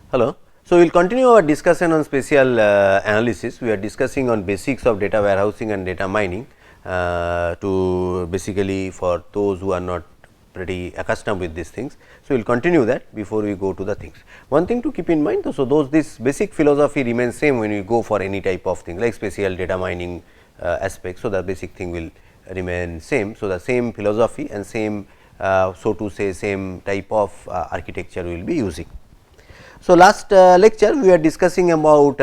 Hello. So, we will continue our discussion on spatial analysis. We are discussing on basics of data warehousing and data mining to basically for those who are not pretty accustomed with these things. So, we will continue that before we go to the things. One thing to keep in mind, so those this basic philosophy remains same when we go for any type of thing like spatial data mining aspect. So, the basic thing will remain same. So, the same philosophy and same so to say same type of architecture we will be using. So, last lecture we are discussing about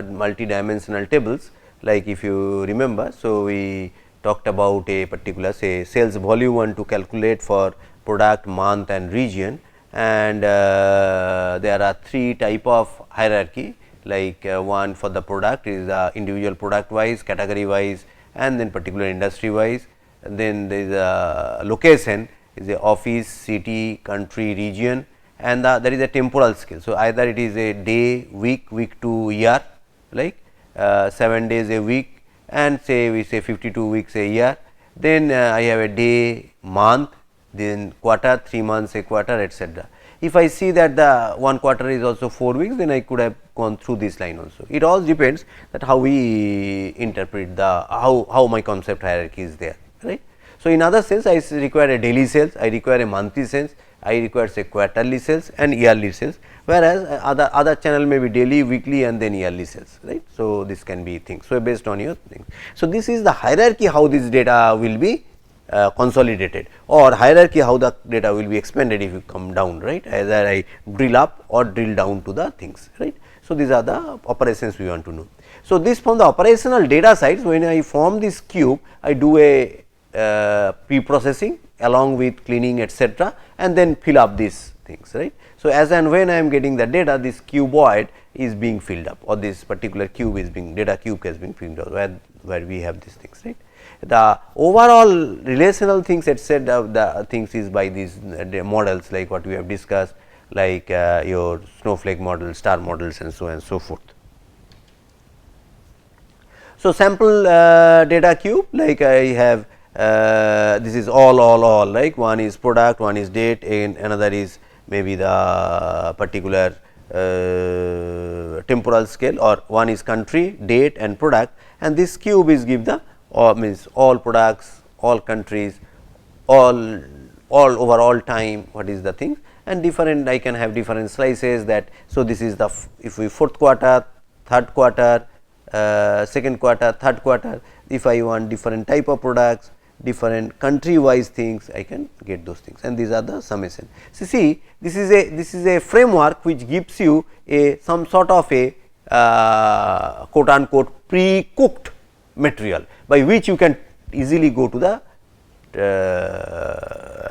multi-dimensional tables, like if you remember. So, we talked about a particular say sales volume one to calculate for product, month and region, and there are three type of hierarchy, like one for the product is individual product wise, category wise, and then particular industry wise. And then there is a location is a office, city, country, region, and there is a temporal scale. So, either it is a day, week, week to year, like 7 days a week, and say we say 52 weeks a year. Then I have a day, month, then quarter, 3 months a quarter, etc. If I see that the one quarter is also 4 weeks, then I could have gone through this line also. It all depends that how we interpret the how my concept hierarchy is there, right. So, in other sense I require a daily sales, I require a monthly sales, I require say quarterly sales and yearly sales, whereas other channel may be daily, weekly and then yearly sales, right. So, this can be things. So, based on your thing. So, this is the hierarchy how this data will be consolidated, or hierarchy how the data will be expanded if you come down, right, either I drill up or drill down to the things, right. So, these are the operations we want to know. So, this from the operational data side, when I form this cube, I do a pre-processing along with cleaning etc., and then fill up these things, right. So, as and when I am getting the data, this cuboid is being filled up, or this particular cube is being data cube has been filled up, where we have these things, right. The overall relational things etc., the things is by these models like what we have discussed, like your snowflake model, star models and so on and so forth. So, sample data cube, like I have this is all like one is product, one is date, and another is maybe the particular temporal scale, or one is country, date and product, and this cube is give the means all products, all countries, all over all time, what is the thing, and different I can have different slices that. So, this is the if we fourth quarter, third quarter, second quarter, third quarter, if I want different type of products, different country wise things, I can get those things, and these are the summation. So, see this is a framework which gives you a some sort of a quote unquote pre-cooked material, by which you can easily go to the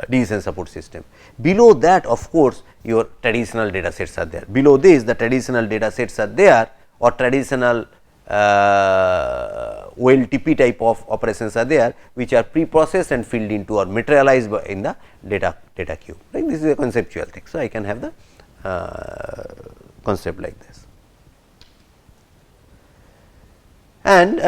decision support system. Below that, of course, your traditional data sets are there. Below this, the traditional data sets are there, or traditional OLTP type of operations are there, which are pre-processed and filled into or materialized in the data cube, right. This is a conceptual thing. So, I can have the concept like this. And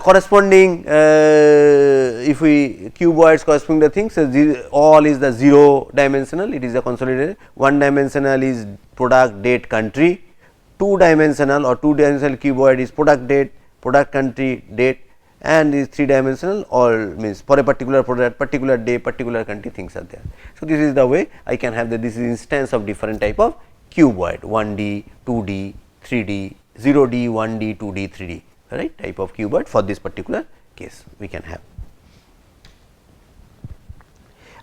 corresponding if we cuboids corresponding to things, so all is the 0 dimensional, it is a consolidated. 1 dimensional is product, date, country. 2 dimensional or 2 dimensional cuboid is product, date, product, country, date, and is 3 dimensional, all means for a particular product, particular day, particular country, things are there. So, this is the way I can have this is instance of different type of cuboid, 1D, 2D, 3D, 0D, 1D, 2D, 3D, right, type of cuboid for this particular case we can have.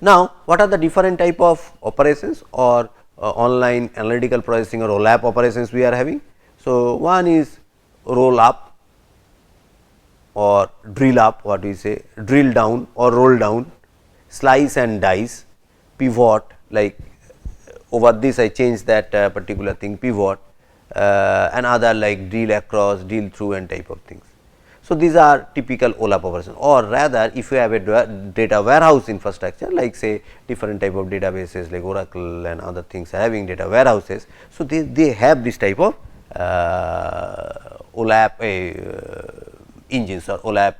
Now, what are the different type of operations or online analytical processing or OLAP operations we are having? So, one is roll up or drill up, what we say, drill down or roll down, slice and dice, pivot, like over this I change that particular thing, pivot, and other like drill across, drill through and type of things. So, these are typical OLAP operations, or rather if you have a data warehouse infrastructure, like say different type of databases like Oracle and other things having data warehouses. So, they have this type of OLAP engines or OLAP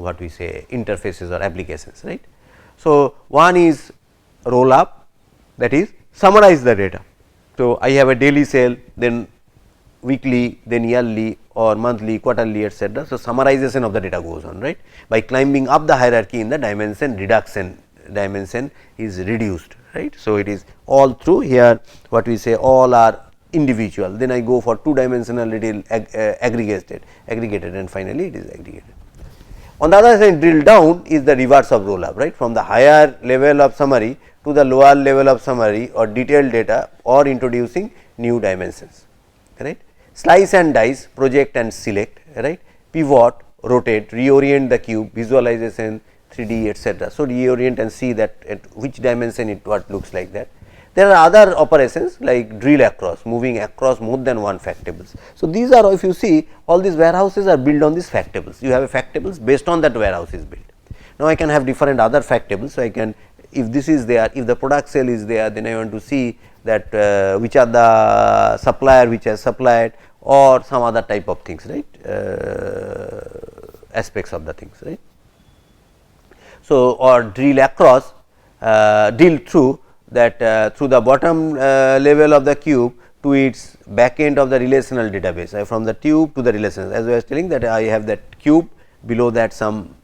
what we say interfaces or applications, right. So, one is roll up, that is summarize the data. So, I have a daily sale, then weekly, then yearly or monthly, quarterly, etc. So, summarization of the data goes on, right, by climbing up the hierarchy in the dimension reduction, dimension is reduced, right. So, it is all through here what we say all are individual, then I go for 2 dimensional aggregated and finally, it is aggregated. On the other side, drill down is the reverse of roll up, right, from the higher level of summary to the lower level of summary or detailed data or introducing new dimensions, right. Slice and dice, project and select, right, pivot, rotate, reorient the cube, visualization, 3D, etc. So, reorient and see that at which dimension it what looks like that. There are other operations like drill across, moving across more than one fact tables. So, these are, if you see, all these warehouses are built on these fact tables. You have a fact tables, based on that warehouse is built. Now, I can have different other fact tables. So, I can, if this is there, if the product sale is there, then I want to see that which are the supplier which has supplied or some other type of things, right, aspects of the things, right. So, or drill across, drill through that through the bottom level of the cube to its back end of the relational database, from the tube to the relational, as I was telling that I have that cube, below that some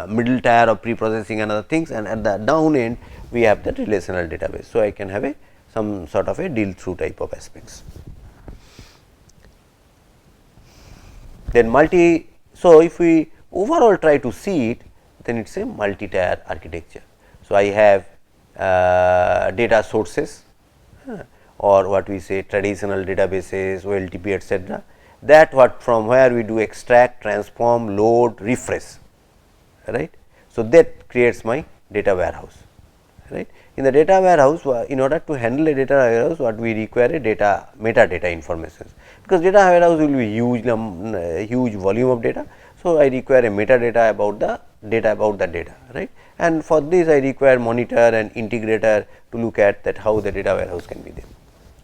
middle tier of pre-processing and other things, and at the down end we have that relational database. So, I can have a some sort of a deal through type of aspects. Then so if we overall try to see it, then it is a multi-tier architecture. So, I have data sources or what we say traditional databases, OLTP, etc. that what from where we do extract, transform, load, refresh, right. So, that creates my data warehouse, right. In the data warehouse, in order to handle a data warehouse, what we require a metadata information, because data warehouse will be huge volume of data. So, I require a metadata about the data, right, and for this I require monitor and integrator to look at that how the data warehouse can be there,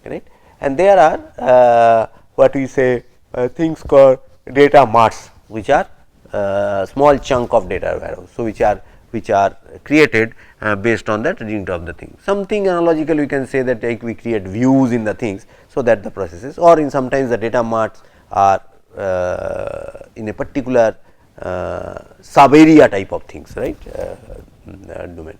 right. And there are what we say things called data marts, which are small chunk of data warehouse. So, which are created based on that reading of the thing. Something analogical we can say that like we create views in the things, so that the processes, or in sometimes the data marts are in a particular sub area type of things, right, domain.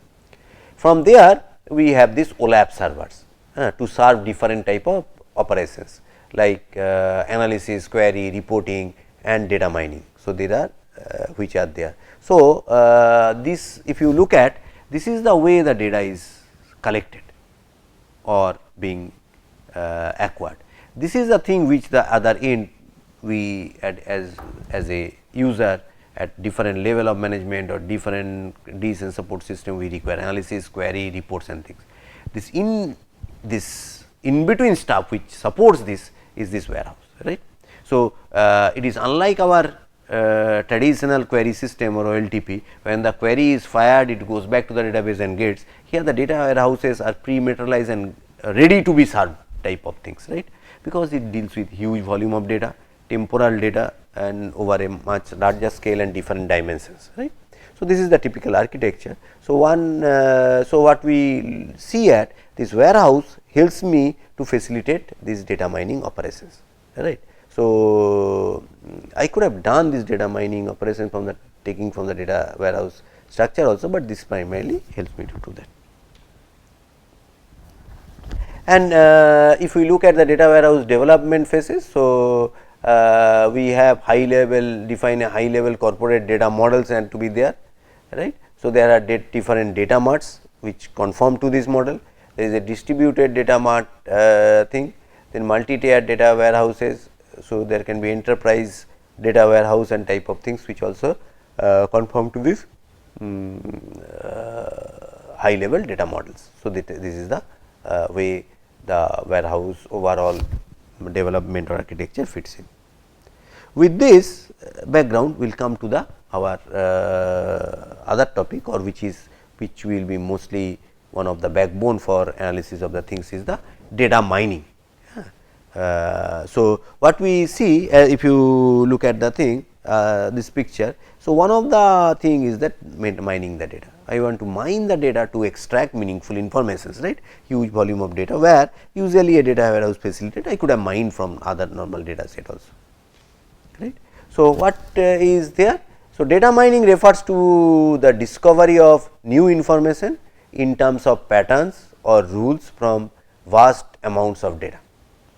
From there we have this OLAP servers to serve different type of operations like analysis, query, reporting and data mining. So, there are which are there. So, this if you look at, this is the way the data is collected or being acquired. This is the thing which the other end we as a user at different level of management or different decision support system we require analysis, query, reports and things. This in between stuff which supports this is this warehouse, right. So, it is unlike our traditional query system or OLTP, when the query is fired, it goes back to the database and gets. Here the data warehouses are pre-materialized and ready to be served type of things, right, because it deals with huge volume of data, temporal data and over a much larger scale and different dimensions, right. So, this is the typical architecture. So, so what we see at this warehouse helps me to facilitate these data mining operations, right. So, I could have done this data mining operation from the taking from the data warehouse structure also, but this primarily helps me to do that. And if we look at the data warehouse development phases, so we have high level, define a high level corporate data models and to be there, right. So, there are different data marts which conform to this model. There is a distributed data mart thing, then multi-tier data warehouses. So, there can be enterprise data warehouse and type of things which also conform to this high level data models. So, this is the way the warehouse overall development or architecture fits in. With this background, we will come to the our other topic, or which will be mostly one of the backbone for analysis of the things is the data mining. So, what we see if you look at the thing this picture. So, one of the thing is that mining the data. I want to mine the data to extract meaningful informations, right, huge volume of data, where usually a data warehouse facilitator I could have mined from other normal data set also, right. So, what is there? So, data mining refers to the discovery of new information in terms of patterns or rules from vast amounts of data,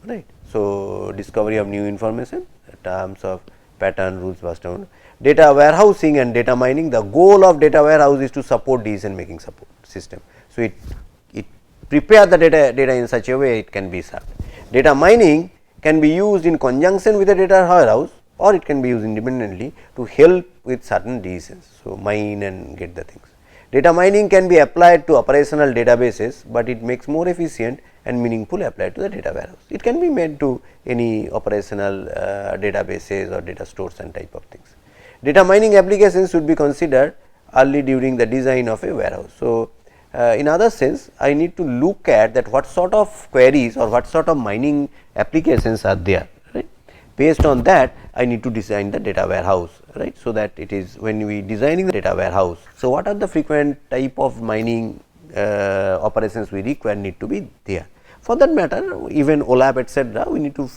right. So, discovery of new information in terms of pattern, rules, vast amount. Data warehousing and data mining, the goal of data warehouse is to support decision making support system. So, it prepare the data in such a way it can be served. Data mining can be used in conjunction with the data warehouse, or it can be used independently to help with certain decisions. So, mine and get the things. Data mining can be applied to operational databases, but it makes more efficient and meaningful applied to the data warehouse. It can be made to any operational databases or data stores and type of things. Data mining applications should be considered early during the design of a warehouse. So, in other sense, I need to look at that what sort of queries or what sort of mining applications are there, right. Based on that, I need to design the data warehouse, right. So, that it is when we designing the data warehouse. So, what are the frequent type of mining operations we require need to be there. For that matter, even OLAP etc., we need to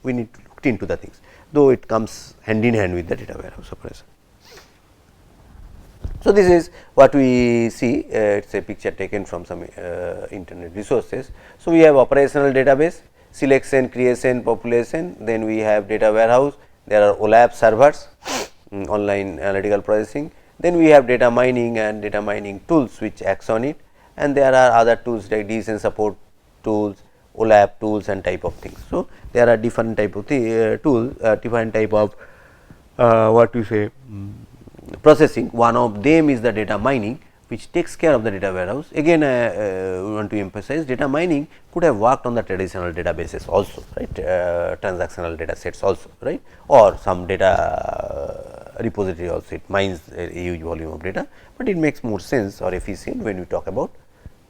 look into the things, though it comes hand in hand with the data warehouse operation. So, this is what we see, it is a picture taken from some internet resources. So, we have operational database, selection, creation, population, then we have data warehouse, there are OLAP servers, online analytical processing, then we have data mining and data mining tools which acts on it, and there are other tools like decision support tools, OLAP tools and type of things. So, there are different type of tools, different type of what we say processing. One of them is the data mining, which takes care of the data warehouse. Again, we want to emphasize data mining could have worked on the traditional databases also, right, transactional data sets also, right, or some data repository also. It mines a huge volume of data, but it makes more sense or efficient when we talk about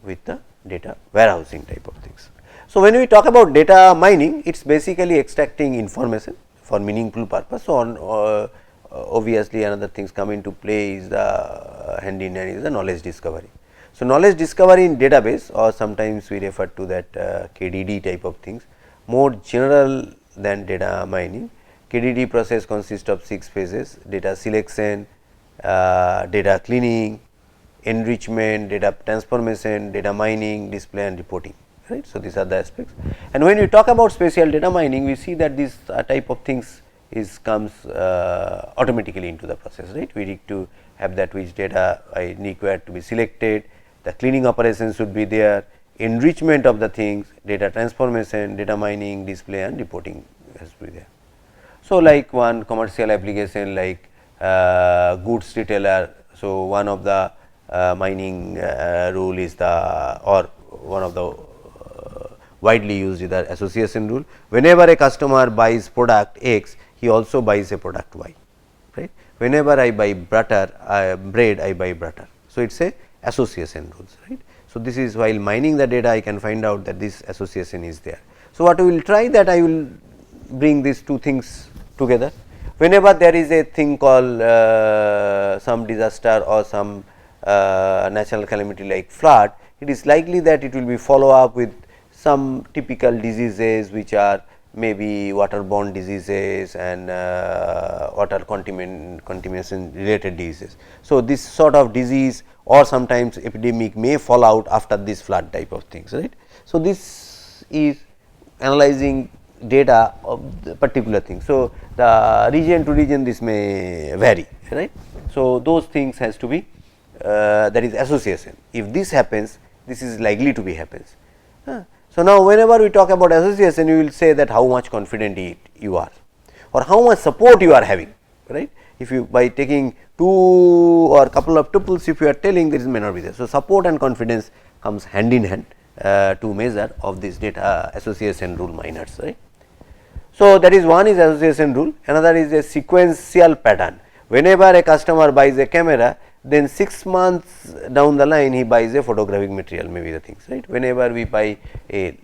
with the data warehousing type of things. So, when we talk about data mining, it is basically extracting information for meaningful purpose. So, obviously, another things come into play is the hand in hand is the knowledge discovery. So, knowledge discovery in database, or sometimes we refer to that KDD type of things, more general than data mining. KDD process consists of 6 phases: data selection, data cleaning, enrichment, data transformation, data mining, display and reporting, right. So, these are the aspects, and when we talk about spatial data mining, we see that this type of things comes automatically into the process, right. We need to have that which data I require to be selected, the cleaning operations should be there, enrichment of the things, data transformation, data mining, display and reporting has to be there. So, like one commercial application like goods retailer. So, one of the mining rule is the, or one of the widely used is the association rule. Whenever a customer buys product X, he also buys a product Y, right. Whenever I buy butter, bread, I buy butter. So, it is a association rules, right. So, this is while mining the data, I can find out that this association is there. So, what we will try that I will bring these two things together. Whenever there is a thing called some disaster or some natural calamity like flood, it is likely that it will be follow up with some typical diseases which are maybe waterborne diseases and water contamination related diseases. So, this sort of disease or sometimes epidemic may fall out after this flood type of things, right. So, this is analyzing data of the particular thing. So, the region to region this may vary, right. So, those things has to be that is association. If this happens, this is likely to be happens. So, now whenever we talk about association, you will say that how much confident you are or how much support you are having, right. If you by taking two or couple of tuples, if you are telling, this may not be there. So, support and confidence comes hand in hand to measure of this data association rule miners, right. So, that is one is association rule, another is a sequential pattern. Whenever a customer buys a camera, then 6 months down the line he buys a photographic material, maybe the things, right. Whenever we buy a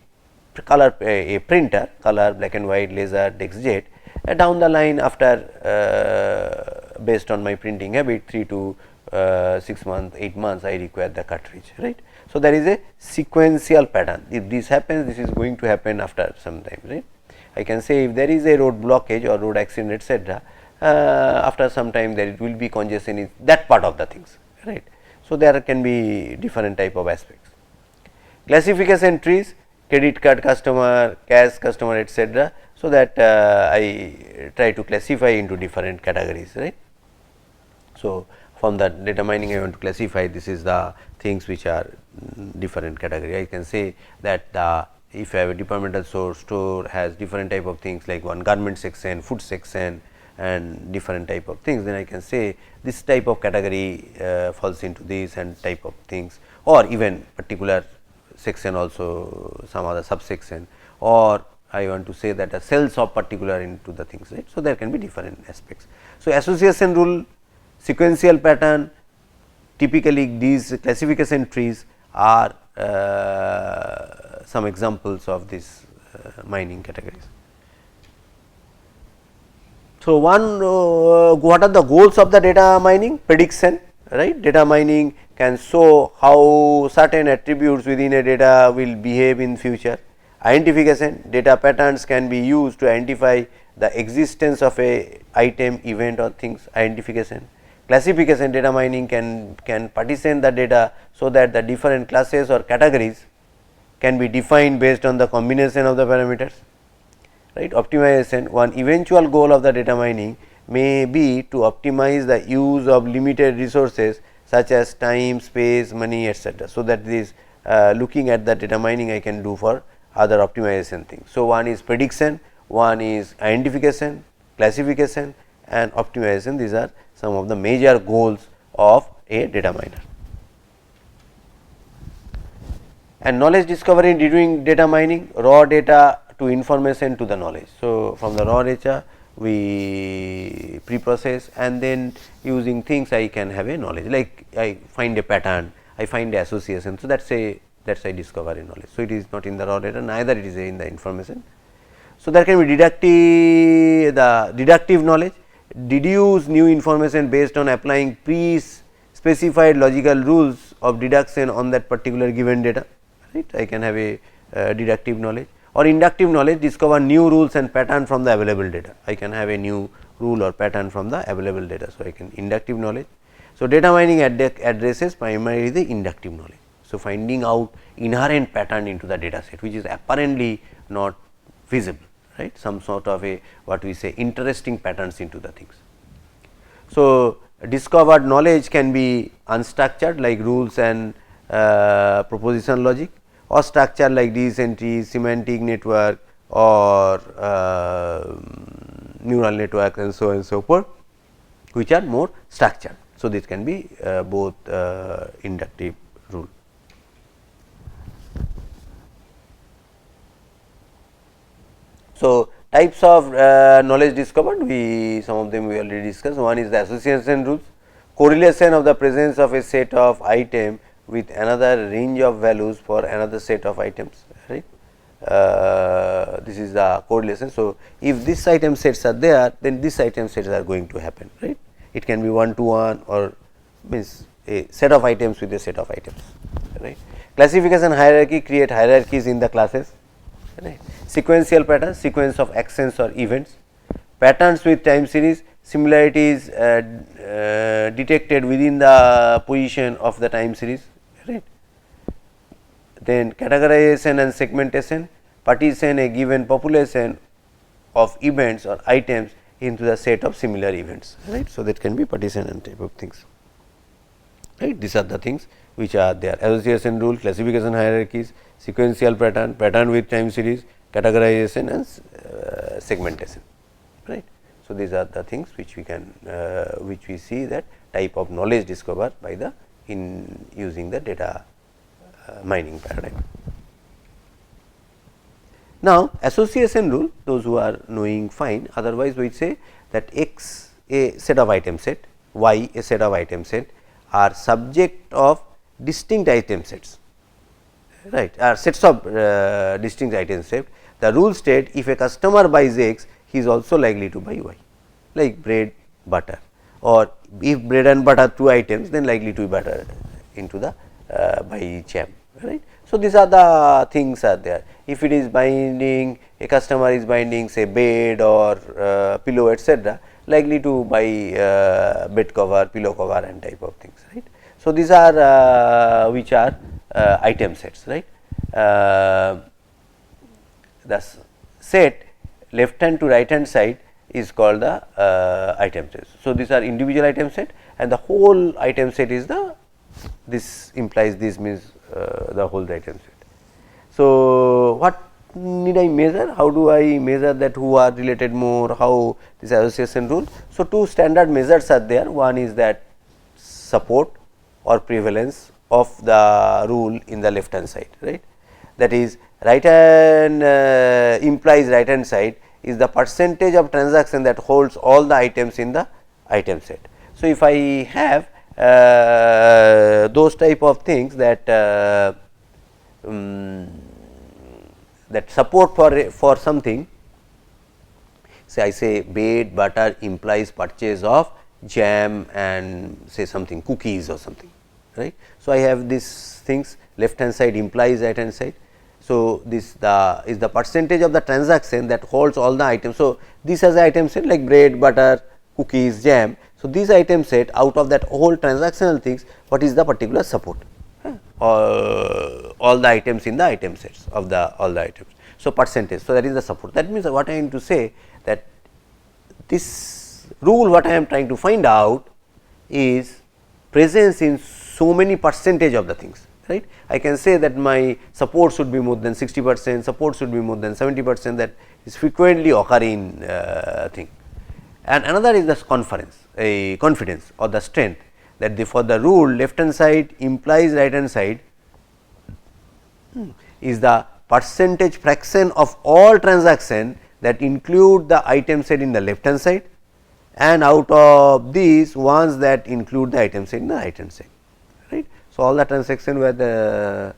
color a printer, color, black and white, laser, DexJet, down the line after based on my printing habit 3 to 6 months, 8 months I require the cartridge, right. So, there is a sequential pattern. If this happens, this is going to happen after some time, right. I can say if there is a road blockage or road accident, etc., after some time there it will be congestion in that part of the things, right. So, there can be different type of aspects. Classification trees, credit card customer, cash customer, etc. So, that I try to classify into different categories, right. So, from the data mining I want to classify, this is the things which are different category. I can say that if I have a departmental store has different type of things like one garment section, food section and different type of things, then I can say this type of category falls into this and type of things, or even particular section also some other subsection, or I want to say that the cells of particular into the things, right. So, there can be different aspects. So, association rule, sequential pattern, typically these classification trees are some examples of these mining categories. So, what are the goals of the data mining? Prediction, right. Data mining can show how certain attributes within a data will behave in future. Identification, data patterns can be used to identify the existence of a item, event or things. Identification. Classification, data mining can partition the data so that the different classes or categories can be defined based on the combination of the parameters, right. Optimization, one eventual goal of the data mining may be to optimize the use of limited resources such as time, space, money, etc. So, that this looking at the data mining I can do for other optimization things. So, one is prediction, one is identification, classification and optimization. These are some of the major goals of a data miner. And knowledge discovery during data mining, raw data to information to the knowledge. So, from the raw data we pre-process and then using things I can have a knowledge, like I find a pattern, I find a association. So, that is a discovery knowledge. So, it is not in the raw data, neither it is in the information. So, there can be deductive knowledge, deduce new information based on applying pre-specified logical rules of deduction on that particular given data, right. I can have a deductive knowledge, or inductive knowledge, discover new rules and pattern from the available data. I can have a new rule or pattern from the available data. So, I can inductive knowledge. So, data mining addresses primarily the inductive knowledge. So, finding out inherent pattern into the data set which is apparently not visible, right, some sort of a what we say interesting patterns into the things. So, discovered knowledge can be unstructured like rules and proposition logic, or structured like these entries, semantic network or neural network and so on and so forth, which are more structured. So, this can be both inductive rule. So, types of knowledge discovered, some of them we already discussed. One is the association rules, correlation of the presence of a set of item with another range of values for another set of items, right. This is the correlation. So, if this item sets are there, then this item sets are going to happen, right. It can be 1 to 1 or means a set of items with a set of items, right. Classification hierarchy, create hierarchies in the classes, right. Sequential pattern, sequence of actions or events, patterns with time series, similarities detected within the position of the time series, right. Then categorization and segmentation, partition a given population of events or items into the set of similar events, right. So, that can be partition and type of things, right. These are the things which are there: association rule, classification hierarchies, sequential pattern, pattern with time series, categorization and segmentation, right. So, these are the things which we can which we see that type of knowledge discovered by the in using the data mining paradigm. Now, association rule, those who are knowing fine, otherwise we say that X a set of item set, Y a set of item set are subject of distinct item sets, right, are sets of distinct item set. The rule state if a customer buys X, he is also likely to buy Y, like bread, butter, or if bread and butter 2 items, then likely to be butter into the by jam, right. So, these are the things are there. If it is binding, a customer is binding say bed or pillow etcetera, likely to buy bed cover, pillow cover and type of things, right. So, these are which are item sets, right. The set left hand to right hand side is called the item set. So, these are individual item set and the whole item set is the, this implies this means the whole item set. So, what need I measure? How do I measure that who are related more, how this association rule? So, 2 standard measures are there. One is that support or prevalence of the rule in the left hand side, right. That is right hand implies right hand side is the percentage of transaction that holds all the items in the item set. So, if I have those type of things that that support for something, say I say bread butter implies purchase of jam and say something cookies or something, right. So, I have these things left hand side implies right hand side. So, this is the percentage of the transaction that holds all the items. So, this has item set like bread, butter, cookies, jam. So, this item set out of that whole transactional things, what is the particular support? All the items in the item sets of the all the items. So, percentage. So, that is the support. That means, what I am to say that this rule what I am trying to find out is presence in so many percentage of the things, right. I can say that my support should be more than 60%, support should be more than 70%, that is frequently occurring thing. And another is the confidence or the strength, that for the rule left hand side implies right hand side is the percentage fraction of all transaction that include the item set in the left hand side, and out of these ones that include the item set in the right hand side, right. So, all the transaction where the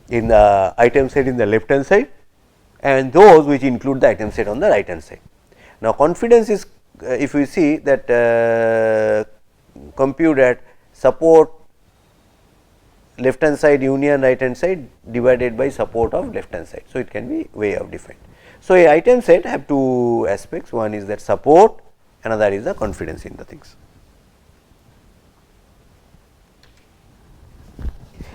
in the item set in the left hand side and those which include the item set on the right hand side. Now, confidence is if we see that compute at support left hand side union right hand side divided by support of left hand side. So, it can be way of defined. So, a item set have 2 aspects, one is that support, another is the confidence in the things.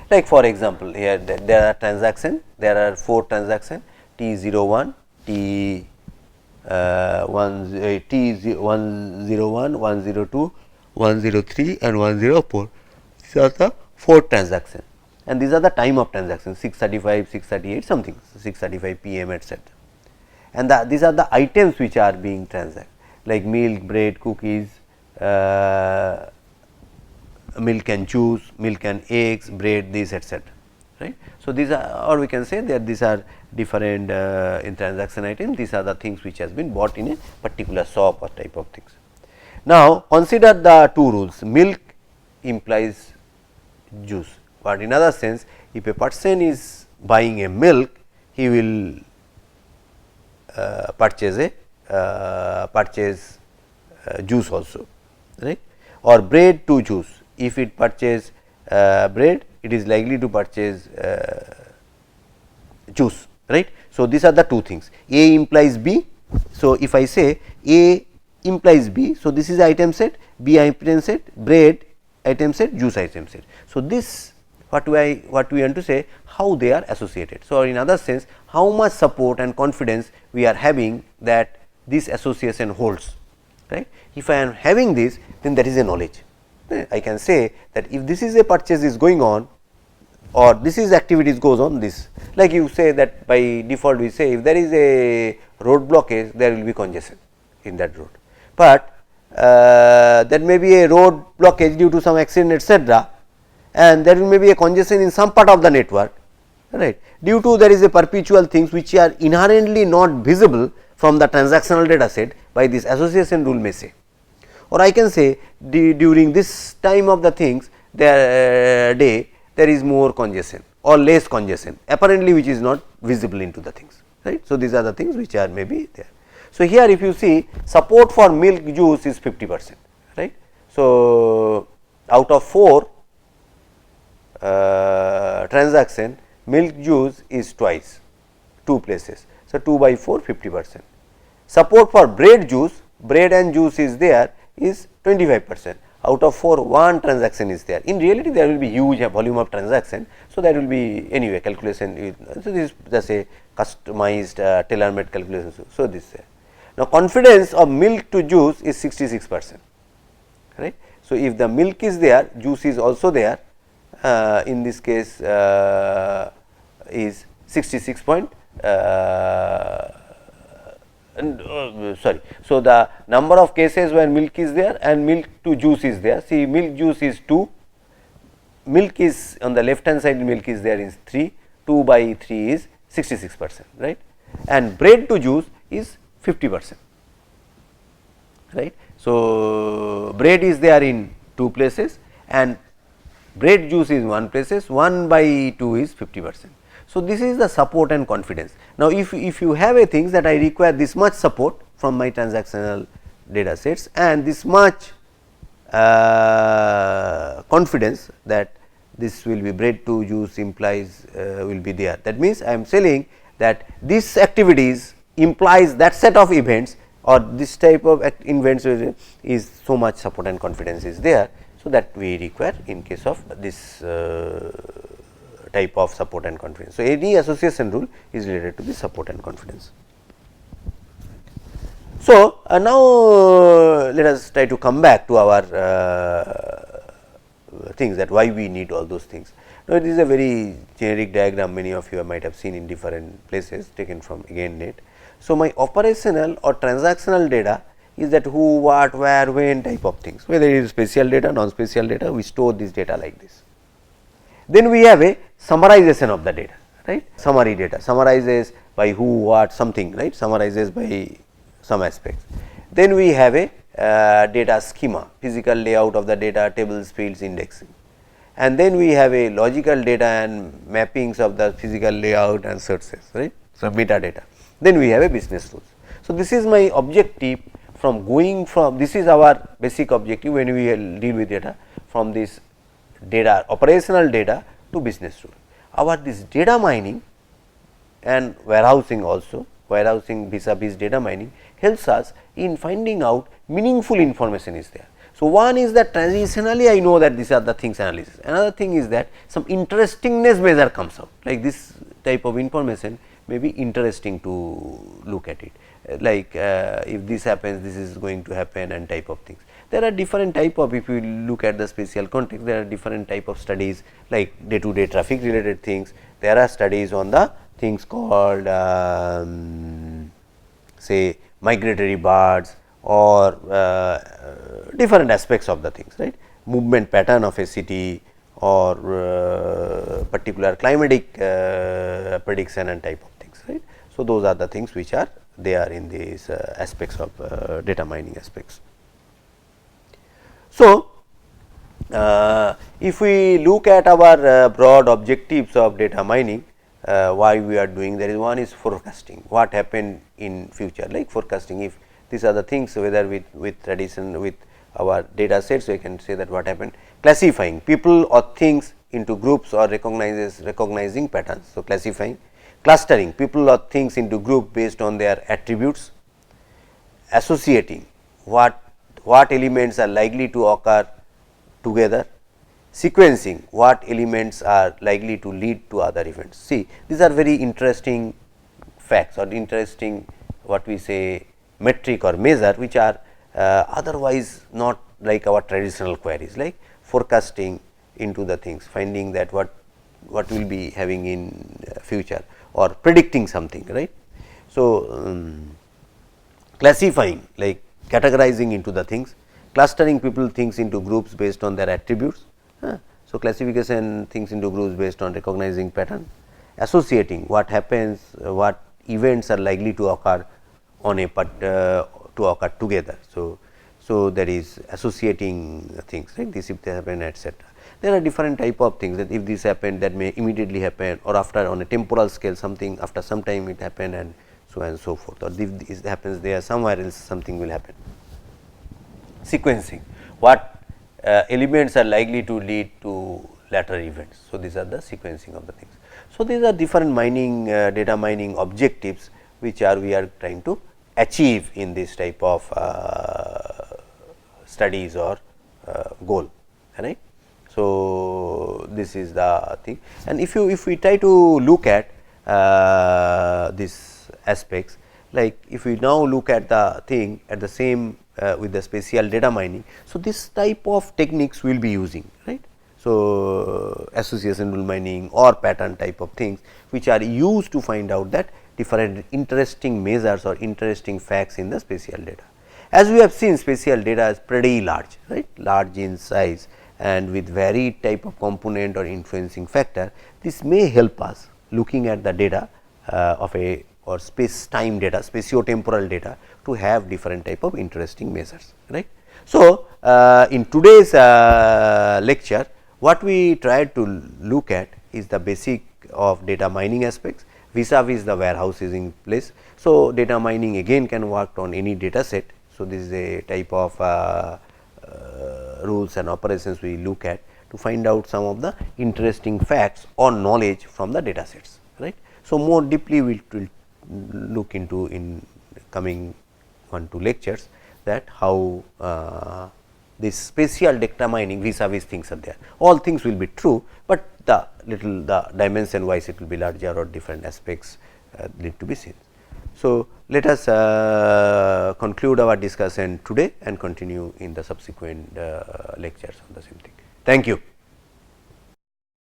Like for example, here there are transaction, there are 4 transaction T01, T101, 102, 103 and 104. These are the 4 transactions and these are the time of transaction 6:35, 6:38 something 6:35 p.m. etc. And these are the items which are being transacted like milk, bread, cookies, milk and juice, milk and eggs, bread, this etc. Right. So, these are, or we can say that these are different in transaction items, these are the things which has been bought in a particular shop or type of things. Now, consider the 2 rules, milk implies juice, but in other sense if a person is buying a milk, he will purchase juice also, right, or bread to juice. If it purchase bread, it is likely to purchase juice, right. So, these are the 2 things, A implies B. So, if I say A implies B, so this is item set, B item set, bread item set, juice item set. So, this what we want to say how they are associated. So, in other sense how much support and confidence we are having that this association holds, right. If I am having this, then that is a knowledge. I can say that if this is a purchase is going on or this is activities goes on this, like you say that by default we say if there is a road blockage, there will be congestion in that road, but there may be a road blockage due to some accident etc., and there may be a congestion in some part of the network, right, due to there is a perpetual things which are inherently not visible from the transactional data set by this association rule may say. Or I can say during this time of the things there day there is more congestion or less congestion apparently which is not visible into the things, right. So, these are the things which are maybe there. So, here if you see support for milk juice is 50%, right. So, out of 4 transaction, milk juice is twice, 2 places. So, 2 by 4 50%. Support for bread juice, bread and juice is there is 25%. Out of 4, 1 transaction is there. In reality, there will be huge volume of transaction. So, there will be anyway calculation. So, this is just a customized tailor-made calculation. So, this now confidence of milk to juice is 66%, right. So, if the milk is there, juice is also there, in this case is 66 point sorry. So, the number of cases where milk is there and milk to juice is there. See, milk juice is 2, milk is on the left hand side, milk is there is 3, 2 by 3 is 66%, right, and bread to juice is 50%, right. So, bread is there in 2 places and bread juice is 1 places, 1 by 2 is 50%. So, this is the support and confidence. Now, if you have a things that I require this much support from my transactional data sets and this much confidence that this will be bread to juice implies will be there. That means, I am saying that this activities implies that set of events or this type of events is so much support and confidence is there. So, that we require in case of this type of support and confidence. So, any association rule is related to the support and confidence. So, now let us try to come back to our things that why we need all those things. Now, it is a very generic diagram, many of you might have seen in different places taken from again net. So, my operational or transactional data is that who, what, where, when type of things, whether it is spatial data, non-spatial data, we store this data like this. Then we have a summarization of the data, right, summary data, summarizes by who, what, something, right, summarizes by some aspects. Then we have a data schema, physical layout of the data, tables, fields, indexing, and then we have a logical data and mappings of the physical layout and sources, right. So, metadata. Then we have a business rules. So, this is my objective from going from, this is our basic objective when we deal with data, from this data operational data to business rule. Our this data mining and warehousing also, warehousing vis-a-vis data mining helps us in finding out meaningful information is there. So, one is that transitionally I know that these are the things analysis. Another thing is that some interestingness measure comes out, like this type of information may be interesting to look at it, like if this happens, this is going to happen and type of things. There are different type of, if you look at the spatial context, there are different type of studies like day to day traffic related things. There are studies on the things called say migratory birds or different aspects of the things, right, movement pattern of a city or particular climatic prediction and type of things, right. So, those are the things which are there in these aspects of data mining aspects. So, if we look at our broad objectives of data mining, why we are doing, there is one is forecasting what happened in future, like forecasting, if these are the things, whether with tradition with our data sets, we can say that what happened. Classifying people or things into groups or recognizing patterns. So, classifying. Clustering people or things into group based on their attributes. Associating what elements are likely to occur together. Sequencing what elements are likely to lead to other events. See, these are very interesting facts or interesting what we say metric or measure, which are otherwise not like our traditional queries, like forecasting into the things, finding that what will be having in future or predicting something, right. So, classifying, like categorizing into the things, clustering people things into groups based on their attributes. So, classification things into groups based on recognizing pattern, associating what happens, what events are likely to occur on a to occur together. So, there is associating things like this if they happen, etc. There are different type of things that if this happened, that may immediately happen or after on a temporal scale something after some time it happened and so and so forth, or if this happens there, somewhere else something will happen. Sequencing, what elements are likely to lead to later events. So, these are the sequencing of the things. So, these are different mining data mining objectives which we are trying to achieve in this type of studies or goal, right. So, this is the thing, and if we try to look at these aspects, like if we now look at the thing at the same with the spatial data mining. So, this type of techniques we will be using, right. So, association rule mining or pattern type of things which are used to find out that different interesting measures or interesting facts in the spatial data. As we have seen, spatial data is pretty large, right, large in size and with varied type of component or influencing factor. This may help us looking at the data of a or space time data, spatio-temporal data to have different type of interesting measures, right. So, in today's lecture, what we tried to look at is the basic of data mining aspects vis-a-vis the warehouse is in place. So, data mining again can work on any data set. So, this is a type of rules and operations we look at to find out some of the interesting facts or knowledge from the data sets, right. So, more deeply we will look into in coming 1-2 lectures that how this spatial data mining vis-a-vis things are there. All things will be true, but the dimension wise it will be larger or different aspects need to be seen. So, let us conclude our discussion today and continue in the subsequent lectures on the same thing. Thank you.